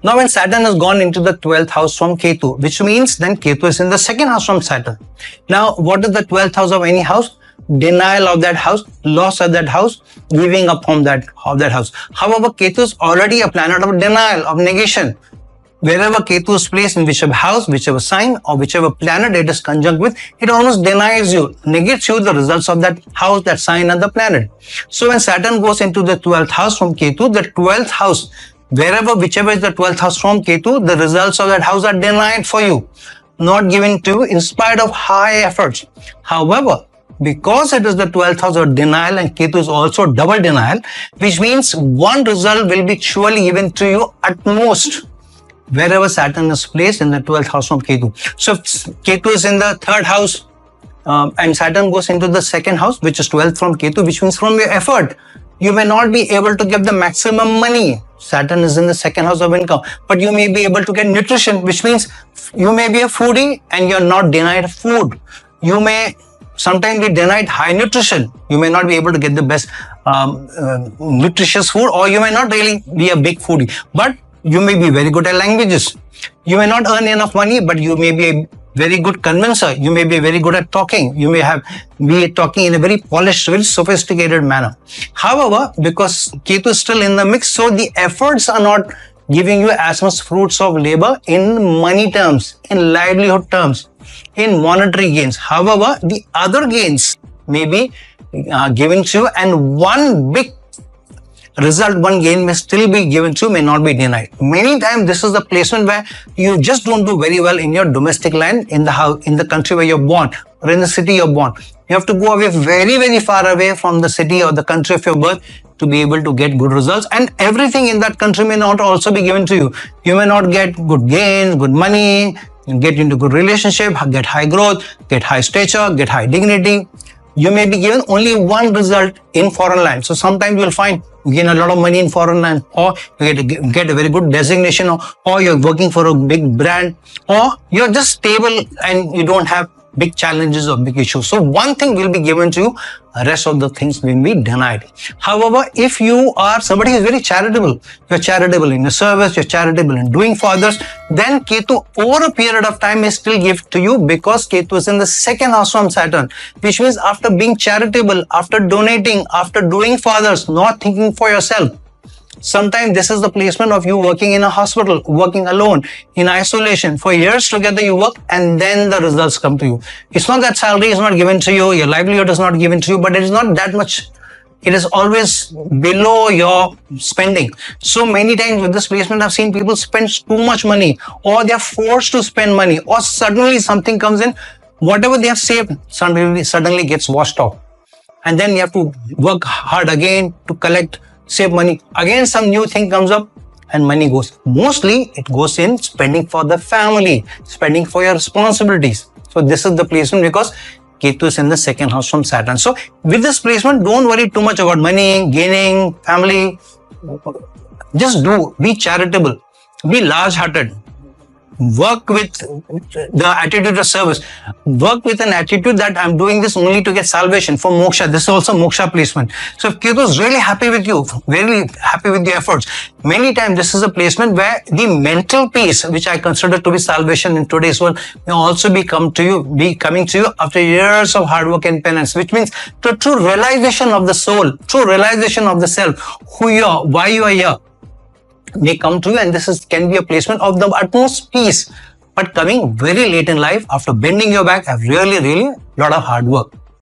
Now when Saturn has gone into the 12th house from Ketu, which means then Ketu is in the second house from Saturn. Now what is the 12th house of any house? Denial of that house, loss of that house, giving up from that house. However, Ketu is already a planet of denial, of negation. Wherever Ketu is placed in whichever house, whichever sign or whichever planet it is conjunct with, it almost denies you, negates you the results of that house, that sign and the planet. So when Saturn goes into the 12th house from Ketu, the 12th house, whichever is the 12th house from Ketu, the results of that house are denied for you, not given to you in spite of high efforts. However, because it is the 12th house of denial and Ketu is also double denial, which means one result will be surely given to you at most wherever Saturn is placed in the 12th house from Ketu. So if Ketu is in the 3rd house and Saturn goes into the 2nd house, which is 12th from Ketu, which means from your effort, you may not be able to get the maximum money. Saturn is in the 2nd house of income, but you may be able to get nutrition, which means you may be a foodie and you're not denied food. You may sometimes be denied high nutrition. You may not be able to get the best nutritious food, or you may not really be a big foodie, but you may be very good at languages. You may not earn enough money, but you may be a very good convincer. You may be very good at talking. You may be talking in a very polished, very sophisticated manner. However, because Ketu is still in the mix, so the efforts are not giving you as much fruits of labor in money terms, in livelihood terms, in monetary gains. However, the other gains may be given to you, and one big result, one gain may still be given to you, may not be denied. Many times this is the placement where you just don't do very well in your domestic land, in the house, in the country where you're born, or in the city you're born. You have to go away, very, very far away from the city or the country of your birth to be able to get good results, and everything in that country may not also be given to you. You may not get good gains, good money, get into good relationship, get high growth, get high stature, get high dignity. You may be given only one result in foreign land. So sometimes you will find you gain a lot of money in foreign land, or you get a very good designation, or you're working for a big brand, or you're just stable and you don't have big challenges or big issues. So one thing will be given to you, the rest of the things will be denied. However, if you are somebody who is very charitable, you're charitable in your service, you're charitable in doing for others, then Ketu over a period of time may still give to you, because Ketu is in the 2nd house from Saturn, which means after being charitable, after donating, after doing for others, not thinking for yourself. Sometimes this is the placement of you working in a hospital, working alone, in isolation. For years together you work, and then the results come to you. It's not that salary is not given to you, your livelihood is not given to you, but it is not that much. It is always below your spending. So many times with this placement, I've seen people spend too much money, or they are forced to spend money, or suddenly something comes in, whatever they have saved suddenly gets washed off. And then you have to work hard again to collect, save money. Again, some new thing comes up and money goes. Mostly it goes in spending for the family, spending for your responsibilities. So this is the placement, because Ketu is in the 2nd house from Saturn. So with this placement, don't worry too much about money, gaining, family. Just be charitable, be large-hearted. Work with the attitude of service. Work with an attitude that I'm doing this only to get salvation, for moksha. This is also moksha placement. So if Ketu is really happy with you, really happy with your efforts, many times this is a placement where the mental peace, which I consider to be salvation in today's world, may also be coming to you after years of hard work and penance, which means the true realization of the soul, true realization of the self, who you are, why you are here, may come to you, and this can be a placement of the utmost peace, but coming very late in life after bending your back, have really lot of hard work.